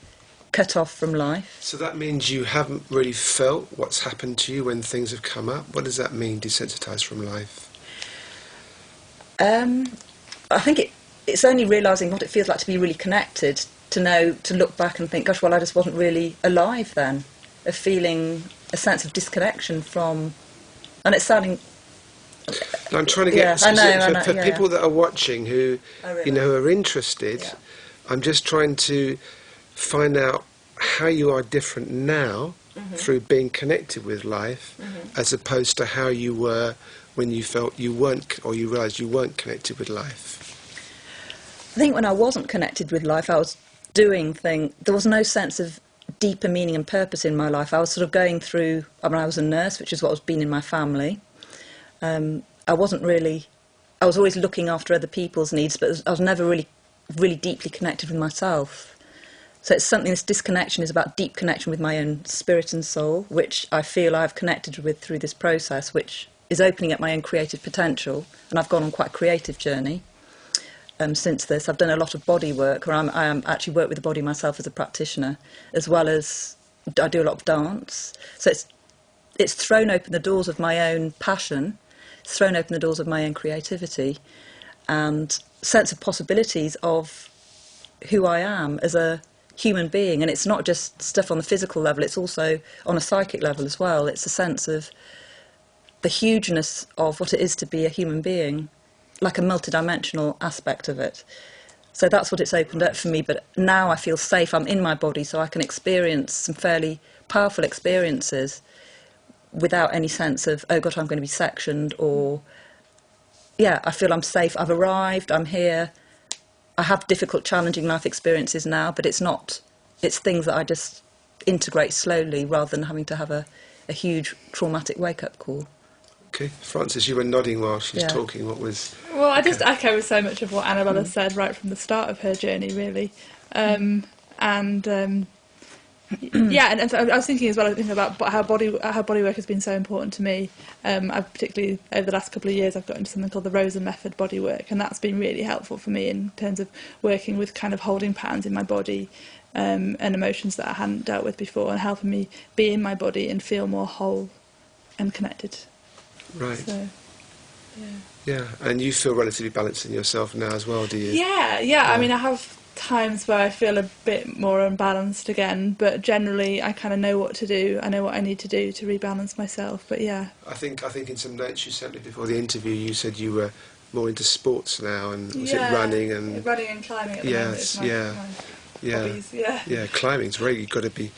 cut off from life. So that means you haven't really felt what's happened to you when things have come up? What does that mean, desensitised from life? I think it's only realising what it feels like to be really connected, to look back and think, gosh, well, I just wasn't really alive then, of feeling a sense of disconnection from, and it's sounding... I'm trying to get specific for people that are watching who, really? who are interested. Yeah. I'm just trying to find out how you are different now through being connected with life, as opposed to how you were when you felt you weren't, or you realised you weren't connected with life? I think when I wasn't connected with life, I was doing things. There was no sense of deeper meaning and purpose in my life. I was sort of going through. I mean, I was a nurse, which is what was been in my family. I wasn't really. I was always looking after other people's needs, but I was never really deeply connected with myself. So it's something. This disconnection is about deep connection with my own spirit and soul, which I feel I've connected with through this process, which is opening up my own creative potential. And I've gone on quite a creative journey. Since this, I've done a lot of body work, or I am actually work with the body myself as a practitioner, as well as I do a lot of dance. So it's thrown open the doors of my own passion, it's thrown open the doors of my own creativity, and sense of possibilities of who I am as a human being. And it's not just stuff on the physical level; it's also on a psychic level as well. It's a sense of the hugeness of what it is to be a human being, like a multidimensional aspect of it. So that's what it's opened up for me. But now I feel safe. I'm in my body, so I can experience some fairly powerful experiences without any sense of, oh God, I'm going to be sectioned, or, yeah, I feel I'm safe. I've arrived, I'm here. I have difficult, challenging life experiences now, but it's things that I just integrate slowly rather than having to have a huge traumatic wake-up call. Okay, Frances, you were nodding while she was talking. What was? Well, I just echo with so much of what Annabel has said right from the start of her journey, really. Yeah, and so I was thinking as well. I think about how body work has been so important to me. I've particularly over the last couple of years, I've got into something called the Rosen method body work, and that's been really helpful for me in terms of working with kind of holding patterns in my body and emotions that I hadn't dealt with before, and helping me be in my body and feel more whole and connected. Right. So, yeah, and you feel relatively balanced in yourself now as well, do you? Yeah. I mean, I have times where I feel a bit more unbalanced again, but generally I kind of know what to do. I know what I need to do to rebalance myself. But yeah, I think in some notes you sent me before the interview, you said you were more into sports now, and was it running and climbing at the moment is my hobbies. Yeah, climbing's really got to be.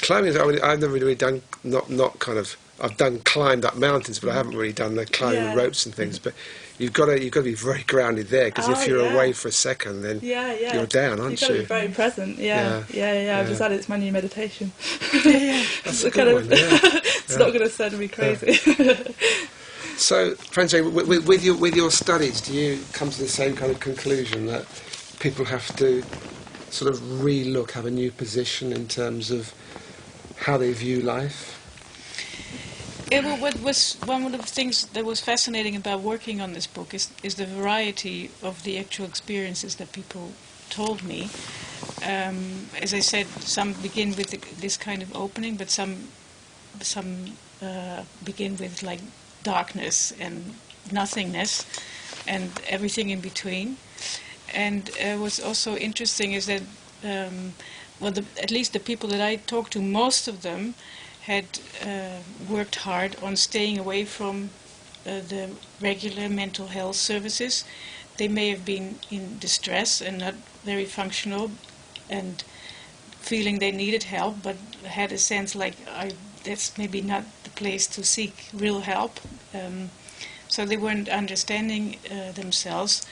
Climbing, I've never really done, not kind of. I've climbed up mountains, but I haven't really done the climbing ropes and things. But you've got to be very grounded there, because if you're away for a second, then you're down, aren't you? You've got to be very present. Yeah. I've decided it's my new meditation. That's a good one. It's not going to send me crazy. So, Fransje, with your studies, do you come to the same kind of conclusion that people have to sort of re-look, have a new position in terms of how they view life? What was one of the things that was fascinating about working on this book is the variety of the actual experiences that people told me. As I said, some begin with this kind of opening, but some begin with like darkness and nothingness and everything in between. And what's also interesting is that, at least the people that I talked to, most of them had worked hard on staying away from the regular mental health services. They may have been in distress and not very functional and feeling they needed help, but had a sense like, that's maybe not the place to seek real help. So they weren't understanding themselves,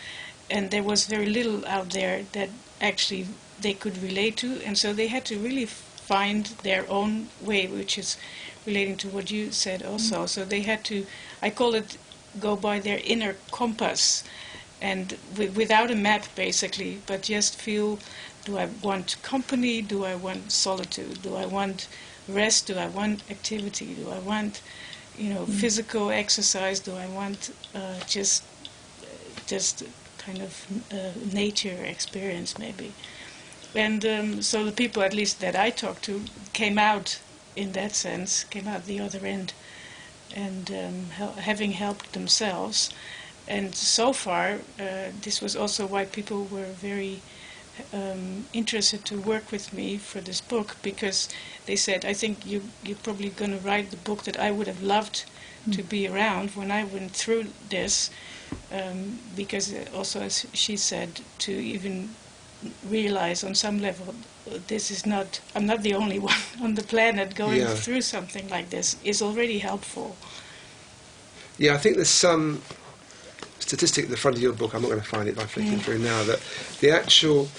and there was very little out there that actually they could relate to, and so they had to really find their own way, which is relating to what you said also. So they had to, I call it, go by their inner compass, and without a map basically, but just feel, do I want company, do I want solitude, do I want rest, do I want activity, do I want physical exercise, do I want just kind of nature experience maybe. And so the people, at least that I talked to, came out in that sense, came out the other end, and having helped themselves. And so far, this was also why people were very interested to work with me for this book, because they said, I think you're probably going to write the book that I would have loved to be around when I went through this, because also, as she said, to even realize on some level I'm not the only one on the planet going through something like this is already helpful. Yeah, I think there's some statistic at the front of your book, I'm not going to find it by flicking through now, that the actual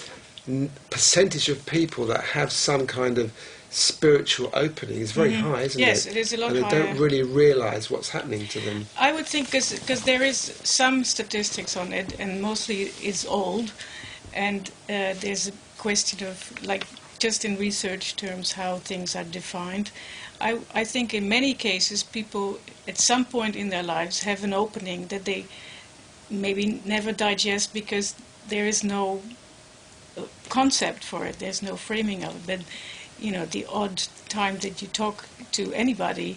percentage of people that have some kind of spiritual opening is very high, isn't it? Yes, it is a lot higher. And they don't really realise what's happening to them. I would think because there is some statistics on it, and mostly it's old, and there's a question of, like, just in research terms, how things are defined. I think in many cases people at some point in their lives have an opening that they maybe never digest because there is no concept for it, there's no framing of it. But, you know, the odd time that you talk to anybody,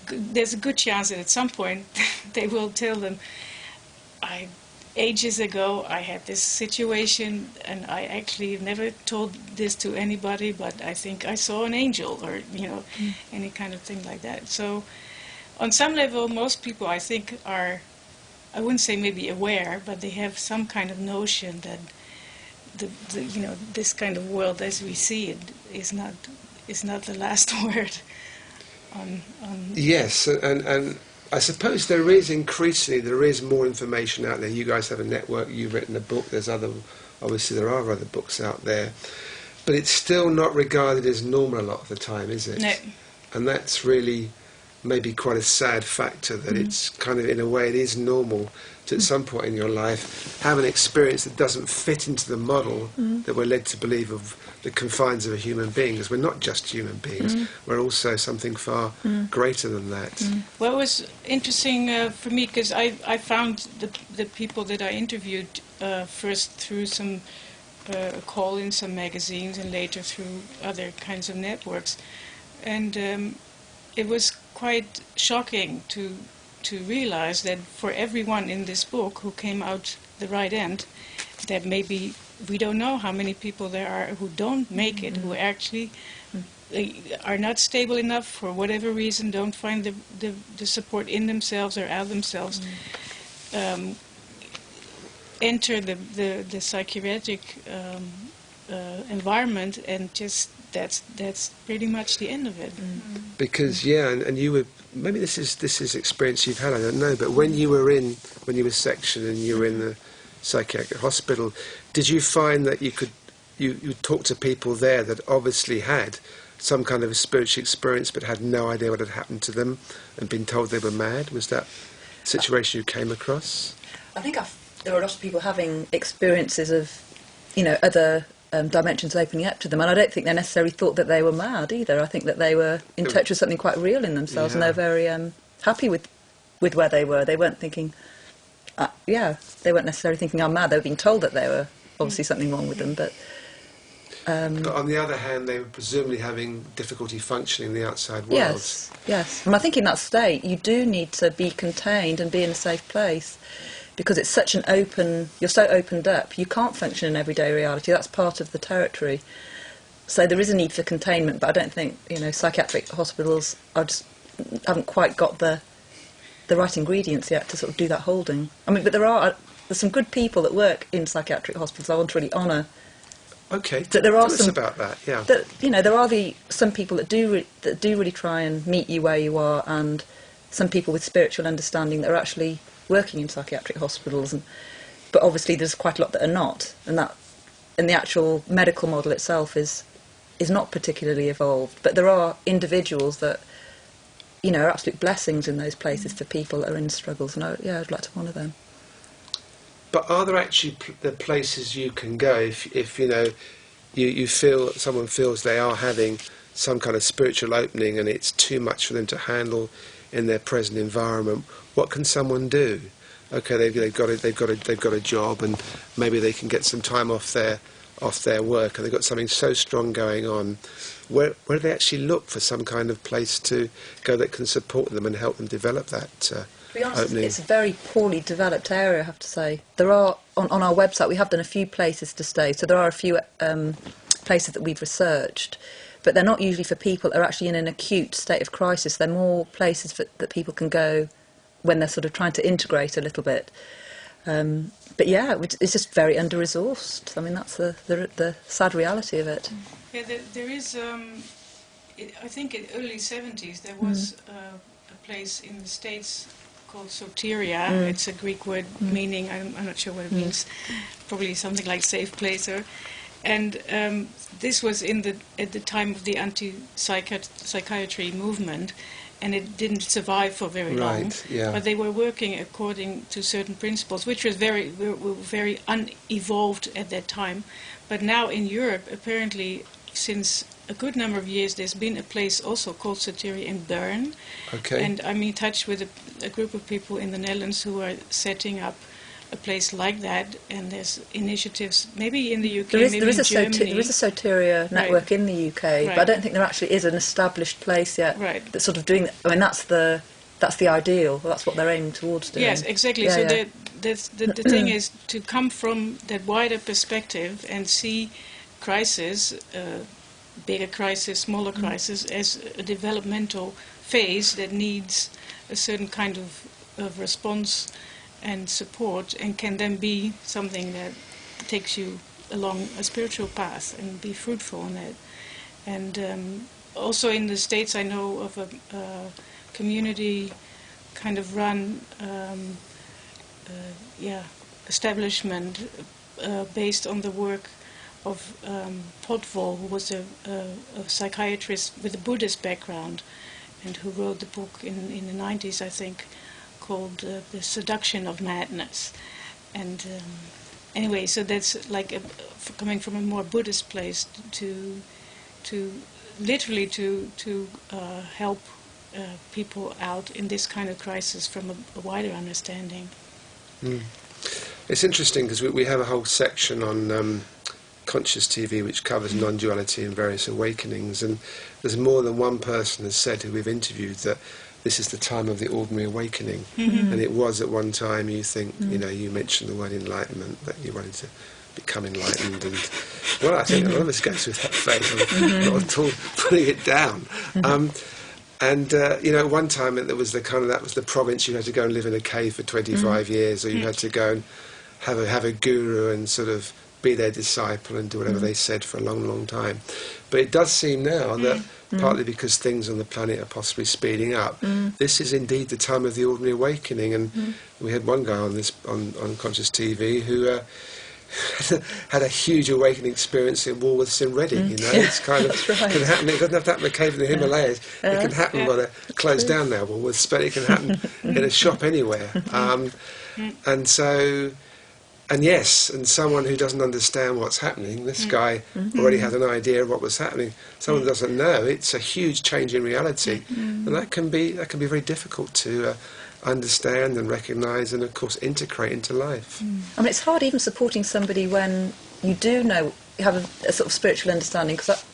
there's a good chance that at some point they will tell them, ages ago I had this situation and I actually never told this to anybody, but I think I saw an angel, or, you know, any kind of thing like that. So on some level, most people, I think, are, I wouldn't say maybe aware, but they have some kind of notion that the you know, this kind of world as we see it is not the last word on Yes, and I suppose there is more information out there. You guys have a network, you've written a book, obviously there are other books out there, but it's still not regarded as normal a lot of the time, is it? No. And that's really maybe quite a sad factor, that it's kind of, in a way, it is normal to at some point in your life have an experience that doesn't fit into the model that we're led to believe of the confines of a human being, because we're not just human beings, we're also something far greater than that. Well, it was interesting for me because I found the people that I interviewed first through some call in some magazines and later through other kinds of networks, and it was quite shocking to realize that for everyone in this book who came out the right end, that maybe we don't know how many people there are who don't make it, who actually are not stable enough for whatever reason, don't find the support in themselves or out themselves, enter the psychiatric environment, and just that's pretty much the end of it. Because and you were, maybe this is experience you've had, I don't know, but when you were sectioned and you were in the psychiatric hospital, did you find that you talk to people there that obviously had some kind of a spiritual experience but had no idea what had happened to them and been told they were mad? Was that a situation you came across? I think there are a lot of people having experiences of, you know, other dimensions opening up to them, and I don't think they necessarily thought that they were mad either. I think that they were in touch with something quite real in themselves, and they were very happy with where they were. They weren't thinking, they weren't necessarily thinking I'm mad. They were being told that there were obviously something wrong with them, but on the other hand, they were presumably having difficulty functioning in the outside world. Yes. And I think in that state, you do need to be contained and be in a safe place, because it's such an you're so opened up, you can't function in everyday reality. That's part of the territory. So there is a need for containment, but I don't think, you know, psychiatric hospitals haven't quite got the right ingredients yet to sort of do that holding. I mean, but there's some good people that work in psychiatric hospitals. I want to really honour. Okay, There are tell us about that. Yeah, you know, there are some people that do really try and meet you where you are, and some people with spiritual understanding that are actually working in psychiatric hospitals, but obviously there's quite a lot that are not, and the actual medical model itself is not particularly evolved. But there are individuals that, you know, are absolute blessings in those places for people that are in struggles, and I'd like to honour them. But are there actually the places you can go if you know you feel someone feels they are having some kind of spiritual opening and it's too much for them to handle in their present environment? What can someone do? Okay, they've got a job, and maybe they can get some time off their work, and they've got something so strong going on. Where do they actually look for some kind of place to go that can support them and help them develop that To be honest, opening? it's a very poorly developed area, I have to say. There are, on our website, we have done a few places to stay, so there are a few places that we've researched, but they're not usually for people that are actually in an acute state of crisis. They're more places that people can go when they're sort of trying to integrate a little bit. But yeah, it's just very under-resourced. I mean, that's the sad reality of it. Yeah, there is, I think in early 70s there was a place in the States called soteria. It's a Greek word meaning, I'm not sure what it means, probably something like safe place. And this was at the time of the anti-psychiatry movement, and it didn't survive for very long. Yeah. But they were working according to certain principles, which were very unevolved at that time. But now in Europe, apparently, since a good number of years, there's been a place also called Soteria in Bern. Okay. And I'm in touch with a group of people in the Netherlands who are setting up a place like that, and there's initiatives maybe in the UK, maybe in Germany. There is a Soteria network in the UK, but I don't think there actually is an established place yet that's sort of doing that. I mean, that's the ideal. That's what they're aiming towards doing. Yes, exactly. Yeah, so yeah. the thing is to come from that wider perspective and see crisis, bigger crisis, smaller crisis, as a developmental phase that needs a certain kind of response and support, and can then be something that takes you along a spiritual path and be fruitful in it. And also in the States, I know of a community kind of run establishment based on the work of Potvol, who was a psychiatrist with a Buddhist background, and who wrote the book in the 90s, I think, called The Seduction of Madness. And anyway, so that's like coming from a more Buddhist place to literally to help people out in this kind of crisis from a wider understanding. It's interesting because we have a whole section on conscious TV which covers non-duality and various awakenings, and there's more than one person has said who we've interviewed that this is the time of the ordinary awakening. And it was at one time. You think, you mentioned the word enlightenment, that you wanted to become enlightened, and well, I think a lot of us go through that phase. I'm not at all putting it down. At one time that was that was the province. You had to go and live in a cave for 25 years, or you had to go and have a guru and sort of be their disciple and do whatever they said for a long, long time. But it does seem now that, partly because things on the planet are possibly speeding up, this is indeed the time of the ordinary awakening. And we had one guy on Conscious TV who had a huge awakening experience in Woolworths in Reading. It's kind of right. can happen. It doesn't have to happen in a cave in the Himalayas. It can happen when they're closed down now, Woolworths, but it can happen in a shop anywhere. And so. And yes, and someone who doesn't understand what's happening, this guy already had an idea of what was happening. Someone who doesn't know, it's a huge change in reality, and that can be very difficult to understand and recognise, and of course integrate into life. I mean, it's hard even supporting somebody when you do know, you have a sort of spiritual understanding, because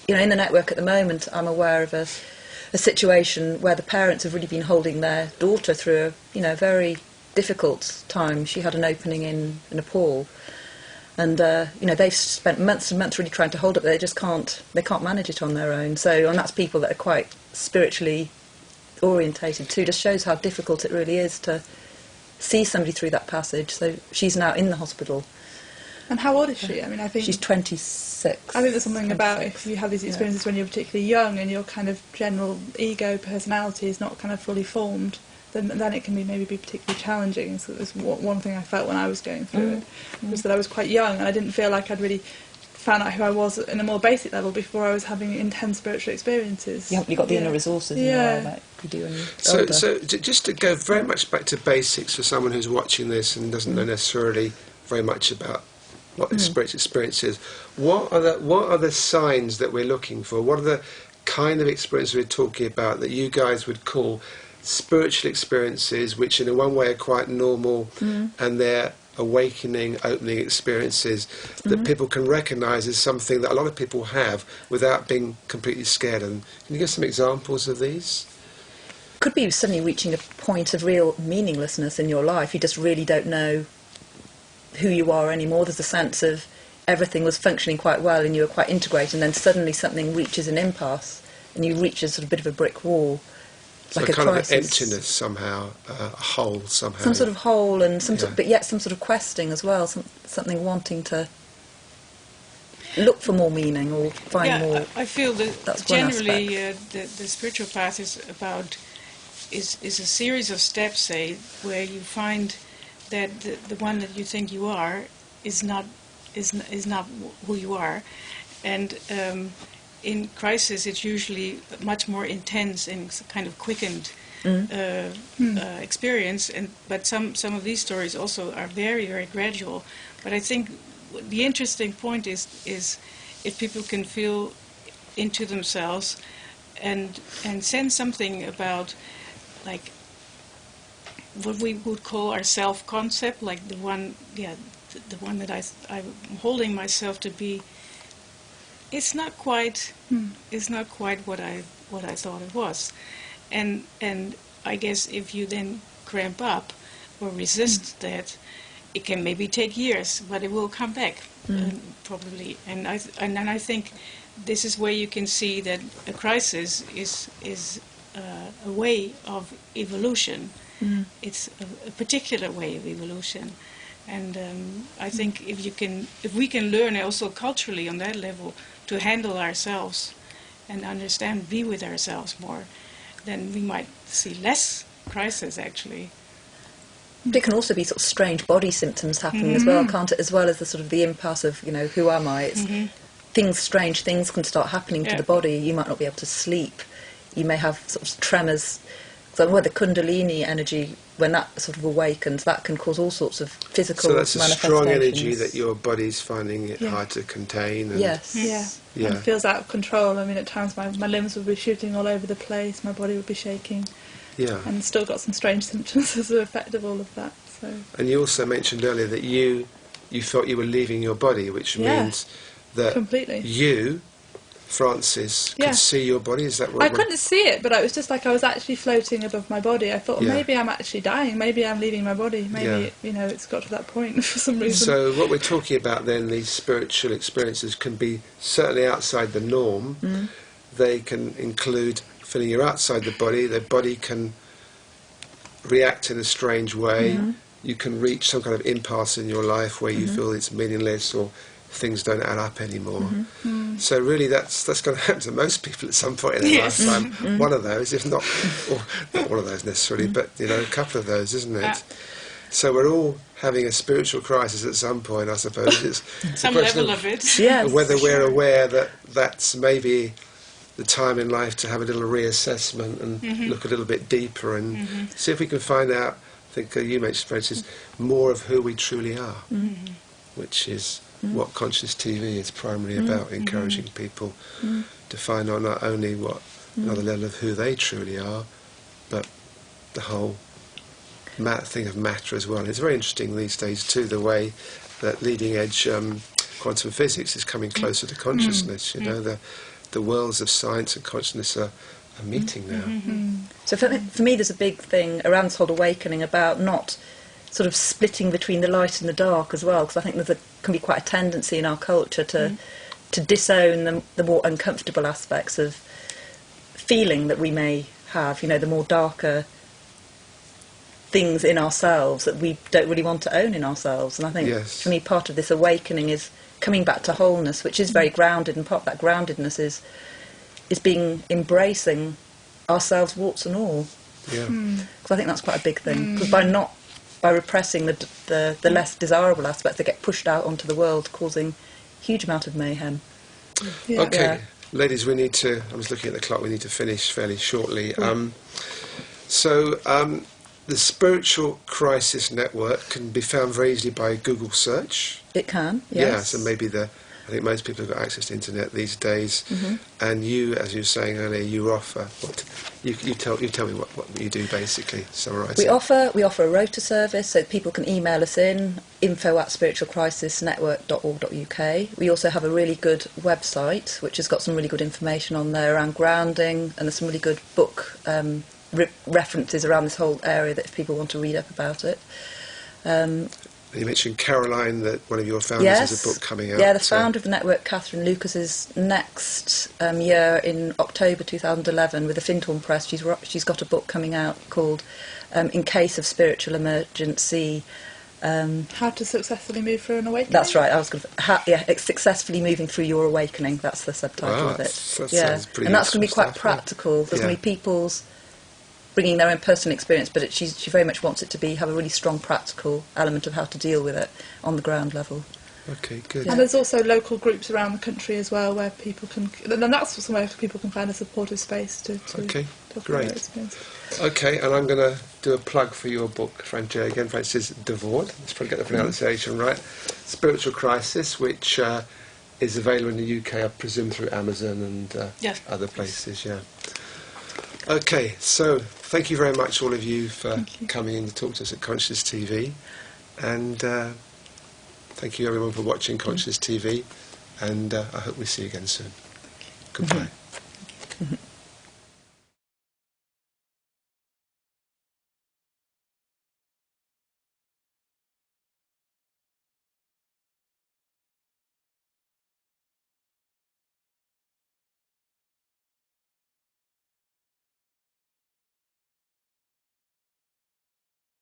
in the network at the moment, I'm aware of a situation where the parents have really been holding their daughter through a very difficult time. She had an opening in Nepal, and they've spent months and months really trying to hold up. They can't manage it on their own. So, and that's people that are quite spiritually orientated too. Just shows how difficult it really is to see somebody through that passage. So she's now in the hospital. And how old is she? I mean, I think she's 26. I think there's something about if you have these experiences when you're particularly young and your kind of general ego personality is not kind of fully formed, then it can maybe be particularly challenging. So there's one thing I felt when I was going through it was that I was quite young, and I didn't feel like I'd really found out who I was in a more basic level before I was having intense spiritual experiences. You haven't really got the inner resources in the way that you do when you're older. So just to go very much back to basics for someone who's watching this and doesn't know necessarily very much about what the spiritual experience is, what are the signs that we're looking for? What are the kind of experiences we're talking about that you guys would call spiritual experiences, which in one way are quite normal, and they're awakening, opening experiences that people can recognise as something that a lot of people have without being completely scared of them? Can you give some examples of these? Could be suddenly reaching a point of real meaninglessness in your life. You just really don't know who you are anymore. There's a sense of everything was functioning quite well and you were quite integrated, and then suddenly something reaches an impasse and you reach a sort of bit of a brick wall. So like a kind crisis. of an emptiness somehow, a hole somehow. Some sort of hole, and but yet some sort of questing as well, something wanting to look for more meaning or find more. I feel that that's generally the spiritual path is about is a series of steps, say, where you find that the one that you think you are is not who you are, and in crisis it's usually much more intense and kind of quickened experience. But some of these stories also are very, very gradual. But I think the interesting point is if people can feel into themselves and sense something about, like, what we would call our self-concept, like the one that I'm holding myself to be. It's not quite what I thought it was, and I guess if you then cramp up or resist that, it can maybe take years, but it will come back probably. And then I think this is where you can see that a crisis is a way of evolution. It's a particular way of evolution, and I think if we can learn also culturally on that level to handle ourselves and understand, be with ourselves more, then we might see less crisis actually. But it can also be sort of strange body symptoms happening as well, can't it? As well as the sort of the impasse of, who am I? It's strange things can start happening to the body. You might not be able to sleep. You may have sort of tremors. So where the Kundalini energy, when that sort of awakens, that can cause all sorts of physical manifestations. So that's a strong energy that your body's finding it hard to contain. And yes. Yeah. And it feels out of control. I mean, at times my limbs would be shooting all over the place, my body would be shaking. Yeah. And still got some strange symptoms as an effect of all of that. So. And you also mentioned earlier that you thought you were leaving your body, which means that completely. You, Frances, could see your body. Is that what? I couldn't see it, but it was just like I was actually floating above my body. I thought, maybe I'm actually dying. Maybe I'm leaving my body. Maybe it's got to that point for some reason. So what we're talking about then, these spiritual experiences can be certainly outside the norm. They can include feeling you're outside the body can react in a strange way. You can reach some kind of impasse in your life where you feel it's meaningless or things don't add up anymore. So really that's going to happen to most people at some point in their lifetime. One of those, if not, or not one of those necessarily, but a couple of those, isn't it? So we're all having a spiritual crisis at some point, I suppose. It's some level of it. Whether we're aware that that's maybe the time in life to have a little reassessment and look a little bit deeper and see if we can find out, I think you mentioned, Frances, more of who we truly are, which is what Conscious TV is primarily about, encouraging people to find out not only what another level of who they truly are, but the whole thing of matter as well. It's very interesting these days too, the way that leading edge quantum physics is coming closer to consciousness. The worlds of science and consciousness are meeting now. So for me there's a big thing around this whole awakening about not sort of splitting between the light and the dark as well, because I think can be quite a tendency in our culture to disown the more uncomfortable aspects of feeling that we may have, the more darker things in ourselves that we don't really want to own in ourselves. And I think for me part of this awakening is coming back to wholeness, which is very grounded, and part of that groundedness is embracing ourselves, warts and all. Because I think that's quite a big thing. Because by repressing the less desirable aspects, they get pushed out onto the world, causing a huge amount of mayhem. Okay, ladies, we need to. I was looking at the clock. We need to finish fairly shortly. The Spiritual Crisis Network can be found very easily by Google search. It can, yes. So maybe I think most people have got access to internet these days. And you, as you were saying earlier, you offer you tell me what you do basically. Summarise. We offer a rota service, so people can email us in info@spiritualcrisisnetwork.org.uk. We also have a really good website which has got some really good information on there around grounding, and there's some really good book references around this whole area that if people want to read up about it. You mentioned Caroline, that one of your founders has a book coming out. Yeah, the founder of the network, Catherine Lucas, is next year in October 2011 with the Fintorn Press. She's got a book coming out called In Case of Spiritual Emergency. How to successfully move through an awakening. That's right. It's successfully moving through your awakening. That's the subtitle of it. That sounds pretty and that's going to be quite stuff, practical. There's going to be people's bringing their own personal experience, but she very much wants it to have a really strong practical element of how to deal with it on the ground level. Okay, good. And there's also local groups around the country as well where people can, and that's somewhere people can find a supportive space to Okay, talk about great. their experience. Okay, and I'm going to do a plug for your book, Fransje, again. Fransje De Waard. Let's probably get the pronunciation right. Spiritual Crisis, which is available in the UK, I presume, through Amazon and Yes. other places. Yeah. Okay, so thank you very much, all of you, for coming in to talk to us at Conscious TV, and thank you everyone for watching Conscious TV, and I hope we see you again soon. Goodbye.